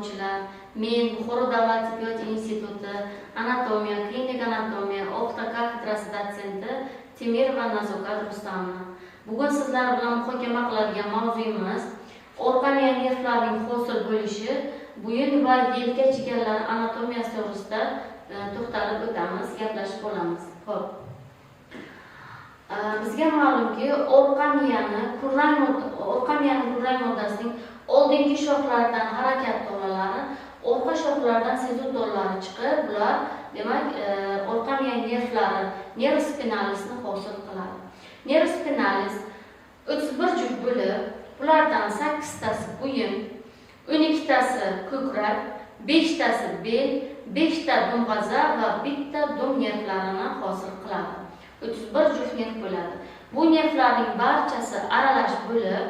tinglovchilar, men Buxoro davlat tibbiyot instituti anatomiya, klinik anatomiya, o'qita kafedrasi dotsenti Temirova Nazokat Rustamova. Bugun sizlar bilan muhokama qiladigan mavzuyimiz orqa miya nervlarining hosil bo'lishi, bo'yin va yelka jigarlari anatomiyasi to'g'risida to'xtalib o'tamiz, gaplashib olamiz. Xo'p. Bizga ma'lumki, orqa miyaning kurrang moddasining oldingi shoxlaridan harakat tolalari, orqa shoxlaridan sezuv tolalari chiqib, bular demak orqa miya nervlari, nerv spinalisni hosil qiladi. Nerv spinalis 31 juft bo'lib, bulardan 8 tasi bo'yin, 12 tasi ko'krak, 5 tasi bel, 5 ta dumg'aza va 1 ta dum nervlarini hosil qiladi. 31 juft nerv bo'ladi. Bu nervlarning barchasi aralash bo'lib,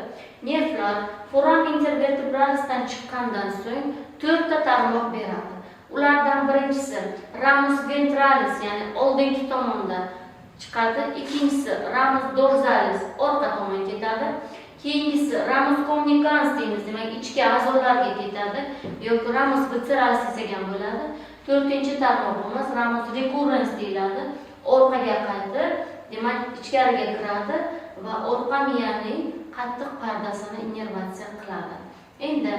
nervlar foramen intervertebralisdan chiqqandan so'ng 4 ta tarmoq beradi. Ulardan birinchisi ramus ventralis, ya'ni oldingi tomonda chiqadi, ikkinchisi ramus dorsalis, orqa tomonga ketadi. Keyingisi ramus communicans deymiz, demak ichki a'zolarga ketadi, yoki ramus visceralis desak ham bo'ladi. To'rtinchi tarmog'imiz ramus recurrens deyiladi. Orqaga qaytib, demak ichkariga kiradi va orqa miyaning qattiq pardasini innervatsiya qiladi. Endi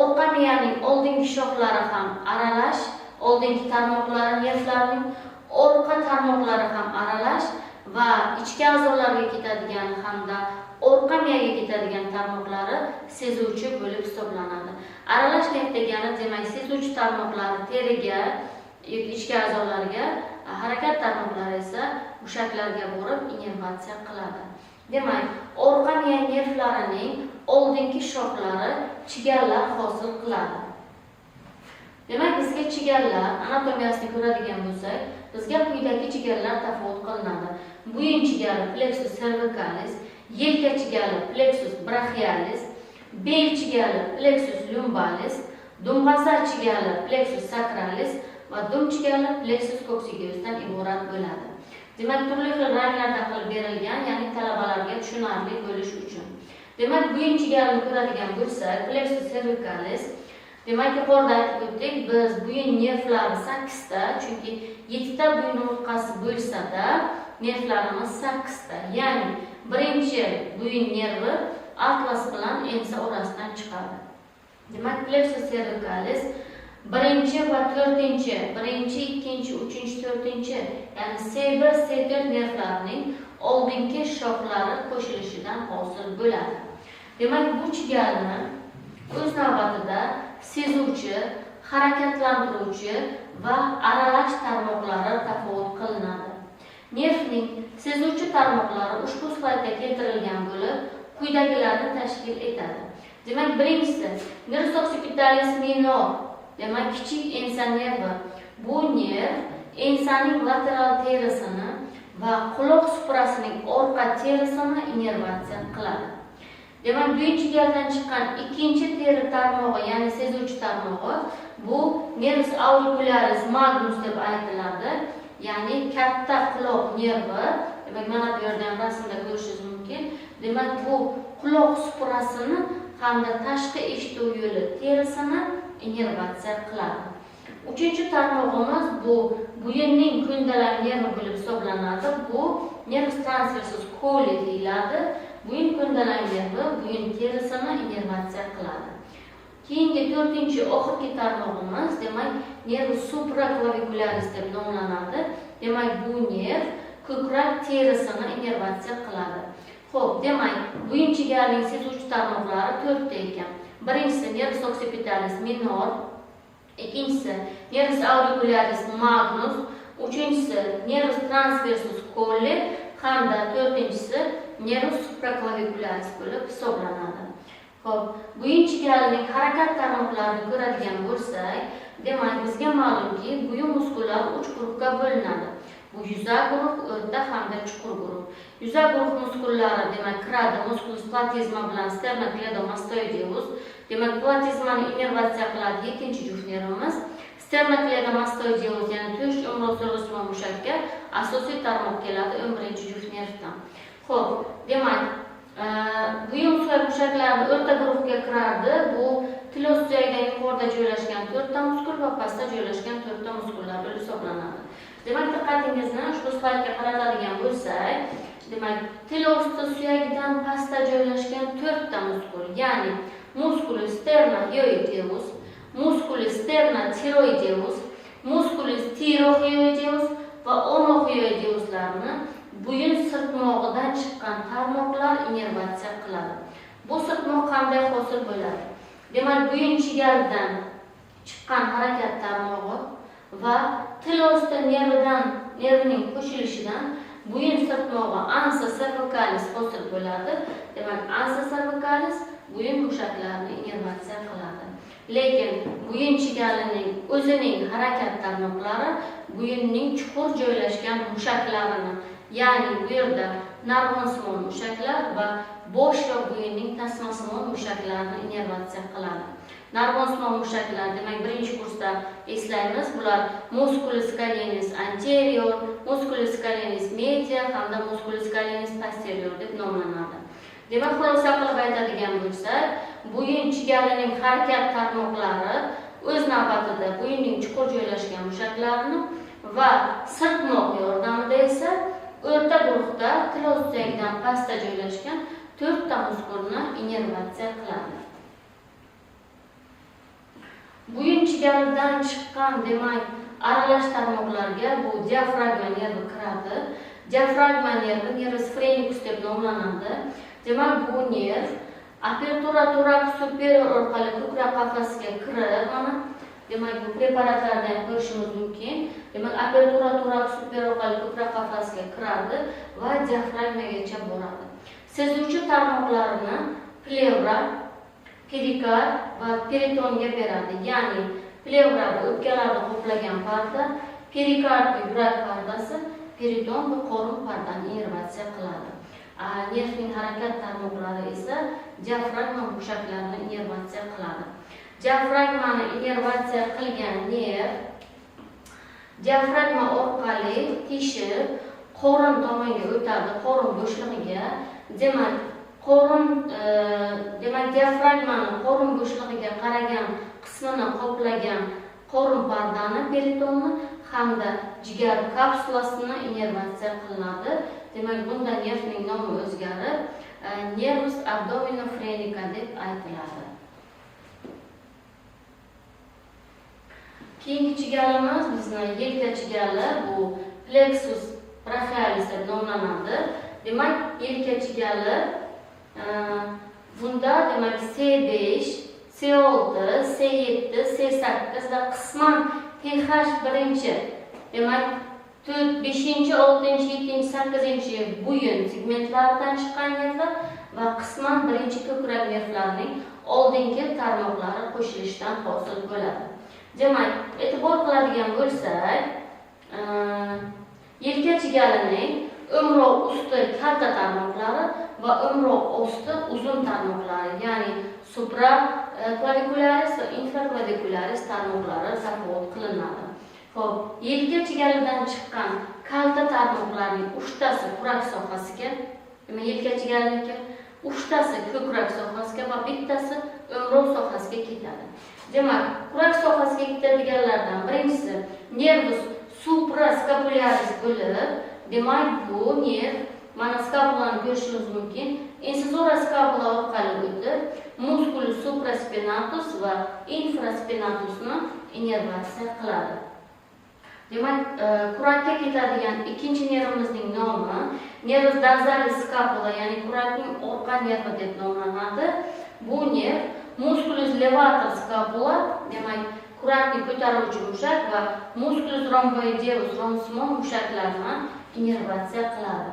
orqa miyaning oldingi shoxlari ham aralash, oldingi tarmoqlari nervlarning orqa tarmoqlari ham aralash va ichki a'zolarga ketadigan hamda orqa miyaga ketadigan tarmoqlari sezuvchi bo'lib hisoblanadi. Aralash nerv degani demak sezuvchi tarmoqlari teriga yoki ichki a'zolarga, harakat tarmoqlari esa mushaklarga borib innervatsiya qiladi. Demak, orqa miya nervlarining oldingi shoxlari chigallar hosil qiladi. Demak, bizga chigallar anatomiyasini ko'radigan bo'lsak, bizga quyidagi chigallar tafovut qilinadi. Bo'yin chigari plexus cervicalis, yelka chigari plexus brachialis, bel chigari plexus lumbalis, dumg'aza chigari plexus sacralis va dum chigari plexus coccygeusdan iborat bo'ladi. Demak, turli xil ranglarda qilib berilgan, ya'ni talabalarga tushunarli bo'lish uchun. Demak, bo'yin chigarini ko'radigan bo'lsak, plexus cervicalis, demak, yuqorida aytib o'tdik, biz bo'yin nervlari 8 ta, chunki 7 ta bo'yin o'rqasi bo'lsa-da, nervlarimiz 8 ta. Ya'ni birinchi bo'yin nervi atlas bilan ensa orasidan chiqadi. Demak, plexus cervicalis birinchi va to'rtinchi, birinchi, ikkinchi, uchinchi, to'rtinchi, ya'ni C1, C4 nervlarining oldingi shoxlari qo'shilishidan hosil bo'ladi. Demak, bu chigalni o'z navbatida sezuvchi, harakatlantiruvchi va aralash tarmoqlari tafovut qilinadi. Nervning sezuvchi tarmoqlari ushbu slaydda keltirilgan bo'lib, quyidagilarni tashkil etadi. Demak, birinchisi nervus occipitalis minor, demak kichik ensa nervi. Bu nerv ensaning lateral terisini va quloq suprasining orqa terisini innervatsiya qiladi. Demak, bo'yin chigardan chiqqan ikkinchi teri tarmog'i, ya'ni sezuvchi tarmog'i, bu nervus auricularis magnus deb aytiladi, ya'ni katta quloq nervi. Demak, mana bu yerda ham rasmda ko'rishingiz mumkin. Demak, bu quloq suprasini hamda tashqi eshituv yo'li terisini innervatsiya qiladi. Uchinchi tarmog'imiz bu bo'yinning ko'ndalang nervi bo'lib hisoblanadi. Bu nervus transversus colli deyiladi. Bo'yin ko'ndalang nervi bo'yin terisini innervatsiya qiladi. Keyingi to'rtinchi oxirgi tarmog'imiz demak nervus supraclavicularis deb nomlanadi. Demak, bu nerv ko'krak terisini innervatsiya qiladi. Xo'p, demak, bo'yin chigarining sezuvchi tarmoqlari 4 ta ekan. Birinchisi nervus occipitalis minor, ikkinchisi nervus auricularis magnus, uchinchisi nervus transversus colli hamda to'rtinchisi nervus supraclavicularis bo'lib hisoblanadi. Xo'p, bo'yin chigarining harakat tarmoqlarini ko'radigan bo'lsak, demak, bizga ma'lumki, bo'yin muskullari 3 guruhga bo'linadi. Bu yuzak guruh, o'rta hamda chuqur guruh. Yuzak guruh muskullari demak krado musculus platizma bilan sternocleidomastoideus. Demak, platizmani innervatsiya qiladi ikkinchi juft nervimiz. Sternocleidomastoideus, ya'ni to'sh umro'sirg'ich mushakka asosiy tarmoq keladi 11-juft nervdan. Xo'p, demak, bo'yin mushaklari o'rta guruhga kiradi. Bu tilos suyagidagi yuqorida joylashgan 4 ta muskul va pastda joylashgan 4 ta muskullar bo'lib hisoblanadi. Demak, diqqatingizni ushbu slaydga qaratadigan bo'lsak, demak, tilos suyagidan pastda joylashgan 4 ta muskul, ya'ni musculus sternohyoideus, musculus sternothyroideus, musculus thyrohyoideus va omohyoideuslarni bo'yin sirtmog'idan chiqqan tarmoqlar innervatsiya qiladi. Bu sirtmoq qanday hosil bo'ladi? Demak, bo'yin chigalidan chiqqan harakat tarmog'i va tilosta nervining qo'shilishidan bo'yin sirtmog'i ansa cervicalis hosil bo'ladi. Demak, ansa cervicalis bo'yin mushaklarini innervatsiya qiladi. Lekin bo'yin chigalining o'zining harakat tarmoqlari bo'yinning chuqur joylashgan mushaklarini, ya'ni bu yerda narvonsimon mushaklar va bosh va bo'yinning tasmasimon mushaklarini innervatsiya qiladi. Narvonsimon mushaklar, demak, birinchi kursda eslaymiz, bular musculus scalenis anterior, musculus scalenis medial hamda musculus scalenis posterior deb nomlanadi. Demak, xulosa qilib aytadigan bo'lsak, bo'yin chigalining harakat tarmoqlari o'z navbatida bo'yinning chuqur joylashgan mushaklarini va sirtmoq yordamida esa o'rta guruhda tilos suyagidan pastda joylashgan 4 ta muskulni innervatsiya qiladi. Bo'yin chigalidan chiqqan, demak, aralash tarmoqlarga bu diafragma nervi kiradi. Diafragma nervi nervus phrenicus deb nomlanadi. Demak, bu nerv apertura thorax superior orqali ko'krak qafasiga kirib, mana demak, bu preparatlarda ham ko'rishimiz mumkin. Demak, apertura thorax superior orqali ko'krak qafasiga kiradi va diafragmagacha boradi. Sezuvchi tarmoqlarini plevra, perikard va peritonga beradi. Ya'ni plevra o'pkalarni qoplagan parda, perikard yurak pardasi, periton va qorin pardani innervatsiya qiladi. Nervning harakat tarmoqlari esa diafragma mushaklarini innervatsiya qiladi. Diafragmani innervatsiya qilgan nerv diafragma orqali teshib qorin tomonga o'tadi, qorin bo'shlig'iga. Demak, diafragmani qorin bo'shlig'iga qaragan qismini qoplagan qorin pardani, peritonni hamda jigar kapsulasini innervatsiya qilinadi. Demak, bunda nervning nomi o'zgarib, nervus abdominophrenic deb aytiladi. Keyingi chigalimiz bizni yelka chigali, bu plexus brachialis deb nomlanadi. Demak, yelka chigali bunda demak C5, C6, C7, C8 va qisman TH1, demak 4, 5, 6, 7, 8 bo'yin segmentlaridan chiqqan nervlar va qisman birinchi ko'krak nervlarining oldingi tarmoqlari qo'shilishidan hosil bo'ladi. Demak, e'tibor qiladigan bo'lsak, yelka chigalining umroq usti kalta tarmoqlari va umroq osti uzun tarmoqlari, ya'ni supraclavicularis va infraclavicularis tarmoqlari tafovut qilinadi. Xo'p, yelka chigalidan chiqqan kalta tarmoqlarning 3tasi kurak sohasiga, demak, yelka chigaliniki 3tasi ko'krak sohasiga va bittasi umroq sohasiga ketadi. Demak, kurak sohasiga ketadiganlardan birinchisi nervus suprascapularis bo'lib, demak, bu nerv, mana skapulani ko'rishimiz mumkin, incisura scapula orqali o'tib, musculus supraspinatus va infraspinatusni innervatsiya qiladi. Demak, kurakka ketadigan ikkinchi nervimizning nomi nervus dorsalis scapula, ya'ni kurakning orqa nervi deb nomlanadi. Bu nerv musculus levator scapula, demak, kurakni ko'taruvchi mushak va musculus rhomboideus romsimon mushaklarni innervatsiya qiladi.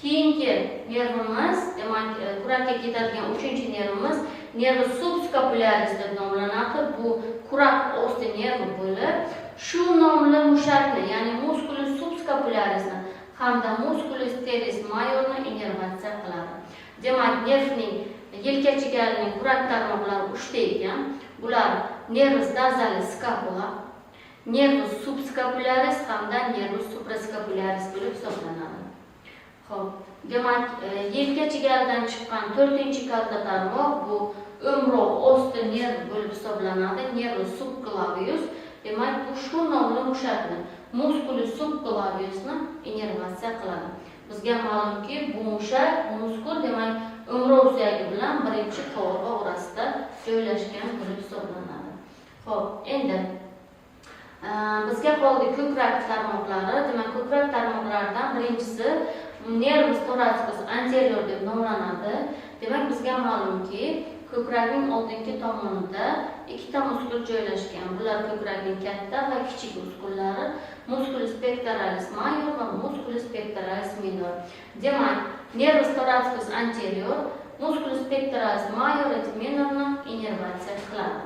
Keyingi nervimiz, demak, kurakka ketadigan 3-nervimiz nervus subscapularis deb nomlanadi. Bu kurak osti nervi bo'lib, shu nomli mushakni, ya'ni musculus subscapularisni hamda musculus teres majorni innervatsiya qiladi. Demak, nervning yelka chigalining kurak tarmoqlari 3ta ekan. Bular nervus dorsalis scapula, nervus subscapularis hamda nervus suprascapularis bo'lib hisoblanadi. Xo'p, demak, yelka chigaridan chiqqan 4-kalta tarmoq bu o'mroq osti nerv bo'lib hisoblanadi, nervus subclavius. Demak, bu shu nomli mushakni, musculus subclaviusni innervatsiya qiladi. Bizga ma'lumki, bu mushak, muskul, demak, o'mroq suyagi bilan birinchi qovurg'a orasida joylashgan bo'lib hisoblanadi. Xo'p, endi bizga qoldi ko'krak tarmoqlari. Demak, ko'krak tarmoqlaridan birinchisi nervus thoracic anterior deb nomlanadi. Demak, bizga ma'lumki, ko'krakning oldingi tomonida ikkita muskul joylashgan. Bular ko'krakning katta va kichik muskullari, musculus pectoralis major va musculus pectoralis minor. Demak, nervus thoracic anterior, musculus pectoralis major va minorni innervatsiya qiladi.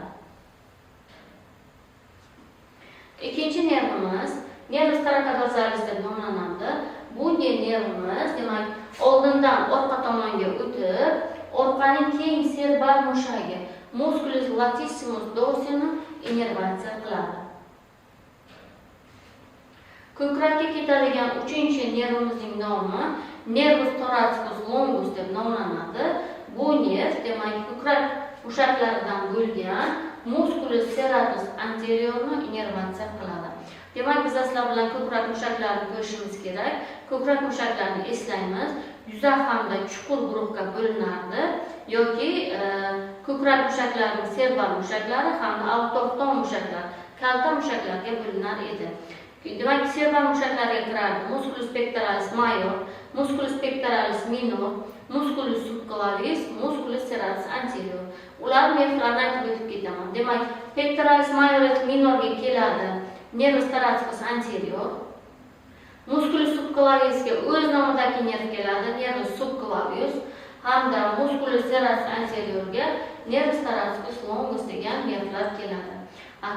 Ikkinchi nervimiz nervus thoracodorsales deb nomlanadi. Bu nervimiz, demak, oldindan orqa tomonga o'tib, orqaning keng serbal mushagi, musculus latissimus dorsini innervatsiya qiladi. Ko'krakka ketadigan uchinchi nervimizning nomi nervus thoracicus longus deb nomlanadi. Bu nerv, demak, ko'krak mushaklaridan bo'lgan musculus serratus anteriorni innervatsiya qiladi. Demak, biz aslar bilan ko'krak mushaklarini ko'rishimiz kerak. Ko'krak mushaklarini eslaymiz. Yuza hamda chuqur guruhga bo'linardi yoki ko'krak mushaklarining serbal mushaklari hamda autoxton mushaklar, kalta mushaklarga bo'linar edi. Demak, serbal mushaklarga kirardi musculus pectoralis major, musculus pectoralis minor, musculus subclavius, musculus serratus anterior. Ular nervlardan aytib o'tib ketaman. Demak, pectoralis major va minorga keladi nervus thoracic anterior. Musculus subclaviusga o'z nomidagi nerv keladi, nervus subclavius, hamda musculus serratus anteriorga nervus thoracicus longus degan nervlar keladi.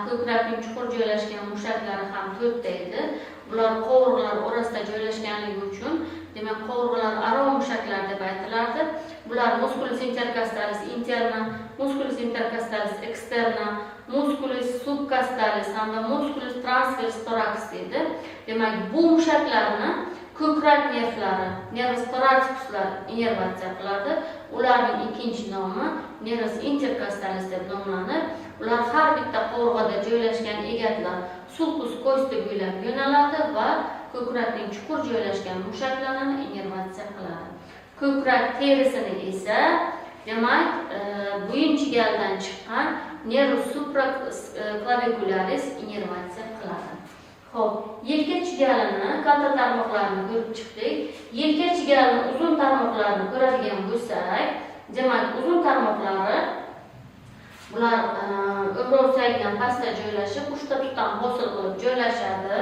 Ko'krakning chuqur joylashgan mushaklari ham 4 ta edi. Bular qovurg'alar orasida joylashganligi uchun, demak, qovurg'alar aro mushaklar deb aytilardi. Bular musculus intercostalis interna, musculus intercostalis externa, musculus subcostalis hamda musculus transversus thorax edi. Demak, bu mushaklarni ko'krak nervlari, nervus thoracicuslar innervatsiya qiladi. Ularning ikkinchi nomi nervus intercostalis deb nomlanib, ular har bitta qovurg'ada joylashgan egatlar sulcus costi bo'ylab yo'naladi va ko'krakning chuqur joylashgan mushaklarini innervatsiya qiladi. Ko'krak terisini esa, demak, bo'yin chigaldan chiqqan nervus supraclavicularis innervatsiya qiladi. Xo'p, yelka chigalini, kalta tarmoqlarini ko'rib chiqdik. Yelka chigalining uzun tarmoqlarini ko'radigan bo'lsak, demak, uzun tarmoqlari bular o'mroq suyagidan pastda joylashib, uchta tutdan hosil qilib joylashadi.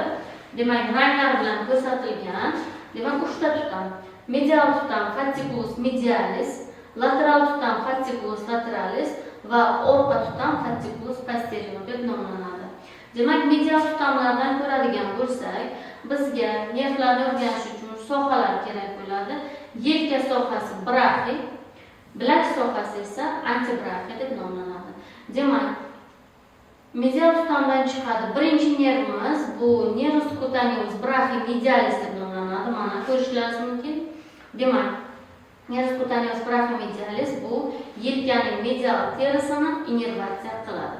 Demak, ranglar bilan ko'rsatilgan. Demak, uchta tutdan: medial tutdan fasciculus medialis, lateral tutdan fasciculus lateralis va orqa tutdan fasciculus posterior deb nomlanadi. Demak, medial tutamlardan ko'radigan bo'lsak, bizga nervlarni o'rganish uchun sohalar kerak bo'ladi. Yelka sohasi braxiy, bilak sohasi esa antibraxiy deb nomlanadi. Demak, medial tutamdan chiqadi. Birinchi nervimiz bu nervus cutaneus brachiy medialis deb nomlanadi. Mana ko'rishlaringiz mumkin. Demak, nervus cutaneus brachiy medialis bu yelkaning medial terisini innervatsiya qiladi.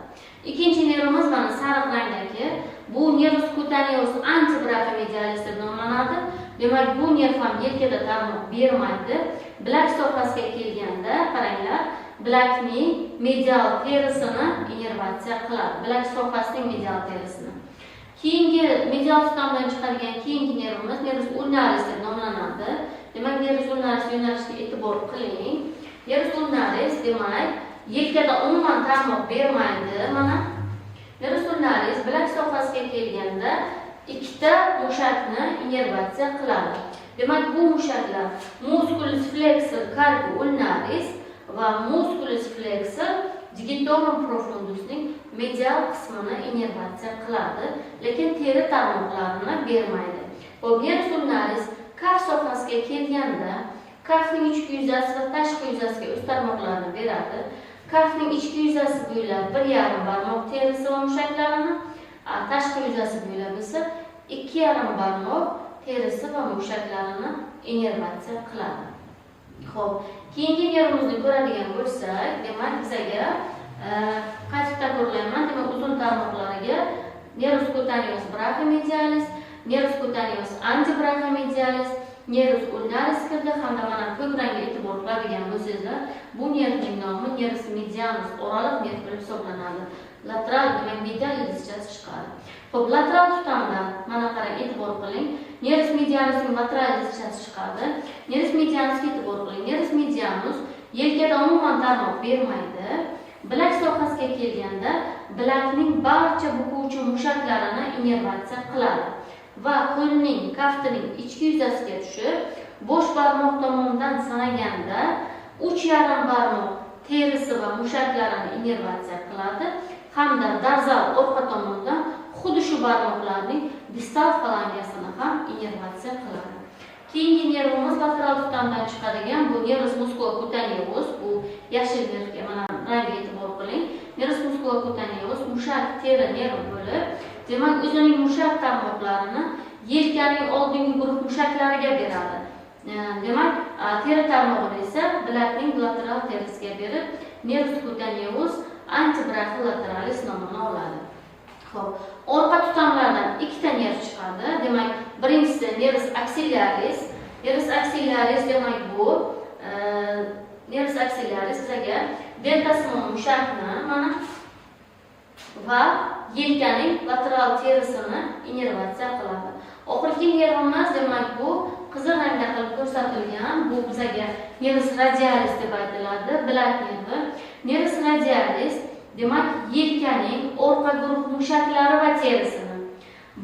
Ikkinchi nervimiz mana sariq rangdagi, bu nervus cutaneus antibrachiy medialis deb nomlanadi. Demak, bu nerv ham yelkada tarmoq bermaydi. Bilak sohasiga kelganda, qaranglar, bilakning medial terisini innervatsiya qiladi. Bilak sohasining medial terisini. Keyingi medial tutamdan chiqadigan keyingi nervimiz nervus ulnaris deb nomlanadi. Demak, nervus ulnaris yo'nalishiga e'tibor qiling. Nervus ulnaris, demak, yelkada umuman tarmoq bermaydi. Mana nervus ulnaris bilak sohasiga kelganda ikkita mushakni innervatsiya qiladi. Demak, bu mushaklar musculus flexor carpi ulnaris va musculus flexor digitorum profundusning medial qismini innervatsiya qiladi, lekin teri tarmoqlarini bermaydi. Nervus ulnaris kaf sohasiga kelganda kafning ichki yuzasi va tashqi yuzasiga o'z tarmoqlarini beradi. Kafning ichki yuzasi bo'ylab 1,5 barmoq terisi va mushaklarini, tashqi yuzasi bo'ylab esa 2,5 barmoq terisi va mushaklarini innervatsiya qiladi. Xo'p, keyingi nervimizni ko'radigan bo'lsak, demak bizaga qaytib takrorlayman, demak uzun tarmoqlariga nervus cutaneus brachiomedialis, nervus cutaneus antebrachiomedialis, nervus ulnaris kirdi hamda mana ko'k rangga e'tibor qiladigan bo'lsangizlar, bu nervning nomi nervus medianus oraliq nerv bo'lib hisoblanadi. Lateral demak medial ildizchasi chiqadi. Xo'p, lateral tutamda mana qarang, e'tibor qiling. Nervus medianusning lateral ildizchasi chiqadi. Nervus medianusga e'tibor qiling. Nervus medianus yelkada umuman tarmoq bermaydi. Bilak sohasiga kelganda bilakning barcha bukuvchi mushaklarini innervatsiya qiladi va qo'lning kaftining ichki yuzasiga tushib, bo'sh barmoq tomonidan sanaganda 3,5 barmoq terisi va mushaklarini innervatsiya qiladi hamda dorsal orqa tomonidan xuddi shu barmoqlarning distal falangasini ham innervatsiya qiladi. Keyingi nervimiz lateral tutamdan chiqadigan bu nervus musculocutaneus, bu yashil nervga mana rangga e'tibor qiling. Nervus musculocutaneus mushak teri nerv bo'lib, demak o'zining mushak tarmoqlarini yelkaning oldingi guruh mushaklariga beradi. Demak, teri tarmog'ini esa bilakning lateral terisiga berib, nervus cutaneus antebrachiolaterales nomini oladi. Xo'p, orqa tutamlardan ikkita nerv chiqadi. Demak, birinchisi nervus axillaris. Nervus axillaris demak bu nervus axillaris bizaga deltasimon mushakni mana va yelkaning lateral terisini innervatsiya qiladi. Oxirgi nervimiz demak bu qizil rangda qilib ko'rsatilgan, bu bizaga nervus radialis deb aytiladi, bilak nervi. Nervus radialis demak yelkaning orqa guruh mushaklari va terisini,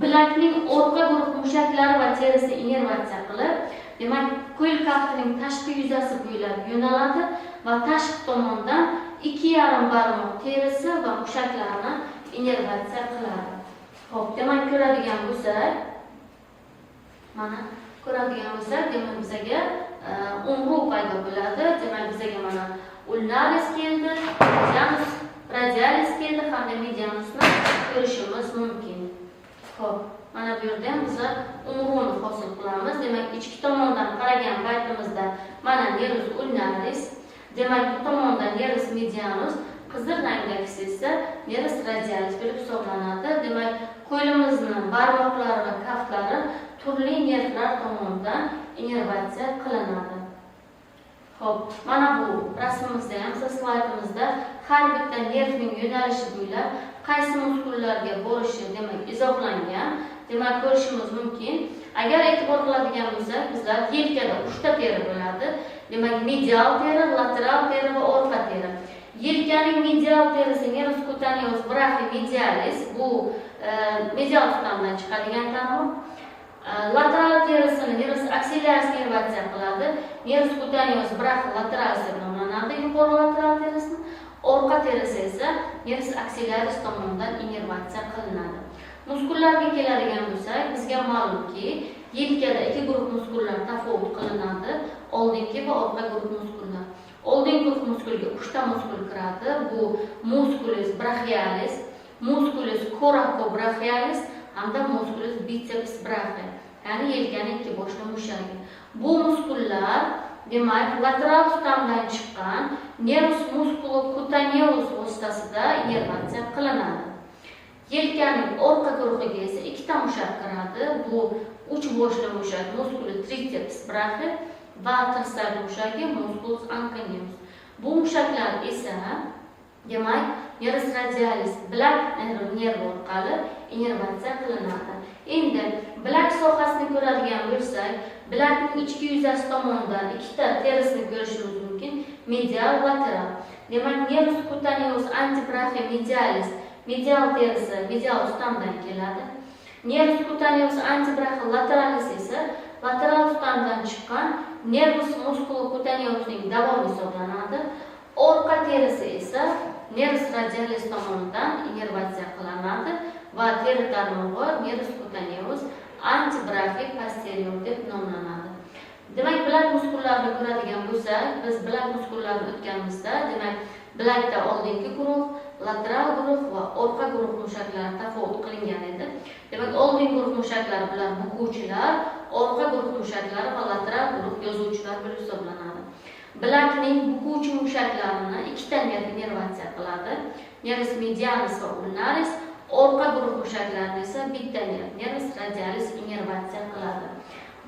bilakning orqa guruh mushaklari va terisi innervatsiya qilib, demak qo'l kaftining tashqi yuzasi bo'ylab yo'naladi va tashqi tomondan 2,5 barmoq terisi va mushaklarini innervatsiya qiladi. Xo'p, demak ko'radigan bo'lsak, mana ko'radigan bo'lsak, demak bizaga umru paydo bo'ladi. Demak bizaga mana ulnaris keldi, medianus radialis keldi hamda medianusni ko'rishimiz mumkin. Xo'p, mana bu yerda ham biz umruni hosil qilamiz. Demak, ichki tomondan qaragan paytimizda mana nervus ulnaris, demak bu tomonda nervus medianus, qizil rangdagisi esa nervus radialis bo'lib hisoblanadi. Demak, qo'limizni barmoqlari va kaftlari turli nervlar tomonidan innervatsiya qilinadi. Xo'p, mana bu rasmimizda ham, slaydimizda har bitta nervning yo'nalishi bo'ylab qaysi muskullarga borishi demak izohlangan. Demak, ko'rishimiz mumkin. Agar e'tibor qiladigan bo'lsak, bizlar yelkada 3 ta teri bo'ladi. Demak, medial teri, lateral teri va orqa teri. Yelkaning medial terisi nervus cutaneus brachiomedialis, bu medial tutamdan chiqadigan tarmoq. Lateral terisini nervus axillaris innervatsiya qiladi. Nervus cutaneus brachiolaterales deb nomlanadi yuqori lateral terisini. Orqa terisi esa nervus axillaris tomonidan innervatsiya qilinadi. Muskullarga keladigan bo'lsak, bizga ma'lumki, yelkada 2 guruh muskullar tafovut qilinadi, oldingi va orqa guruh muskullar. Oldingi guruh muskulga 3 ta muskul kiradi. Bu musculus brachialis, musculus coracobrachialis hamda musculus biceps brachii, ya'ni yelkaning ikki boshli mushagi. Bu muskullar demak lateral tutamdan chiqqan nervus musculocutaneus vositasida innervatsiya qilinadi. Yelkaning orqa guruhiga esa 2 ta mushak kiradi. Bu 3 boshli mushak musculus triceps brachii va tirsakli mushagi musculus anconeus. Bu mushaklar esa demak nervus radialis bilak nervi orqali innervatsiya qilinadi. Endi bilak sohasini ko'radigan bo'lsak, bilakning ichki yuzasi tomonidan 2 ta terisini ko'rishimiz mumkin, medial lateral. Demak, nervus cutaneus antebrachiomedialis medial terisi medial tutamdan keladi. Nervus cutaneus antebrachiolaterales esa lateral tutamdan chiqqan nervus musculocutaneusning davomi hisoblanadi. Orqa terisi esa nervus radialis tomonidan innervatsiya qilinadi va teri tarmog'i nervus cutaneus antebrachiy posterior deb nomlanadi. Demak, bilak muskullarini ko'radigan bo'lsak, biz bilak muskullarini o'tganimizda, demak, bilakda oldingi guruh, lateral guruh va orqa guruh mushaklari tafovut qilingan edi. Demak, oldingi guruh mushaklari bular bukuvchilar, orqa guruh mushaklari va lateral guruh yozuvchilar bo'lib hisoblanadi. Bilakning bukuvchi mushaklarini ikkita nerv innervatsiya qiladi. Nervus medialis va ulnaris, orqa guruh mushaklarini esa bitta nervus radialis innervatsiya qiladi.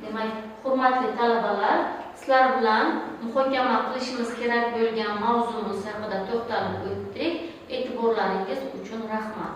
Demak, hurmatli talabalar, sizlar bilan muhokama qilishimiz kerak bo'lgan mavzumiz haqida to'xtalib o'tdik. E'tiborlaringiz uchun rahmat.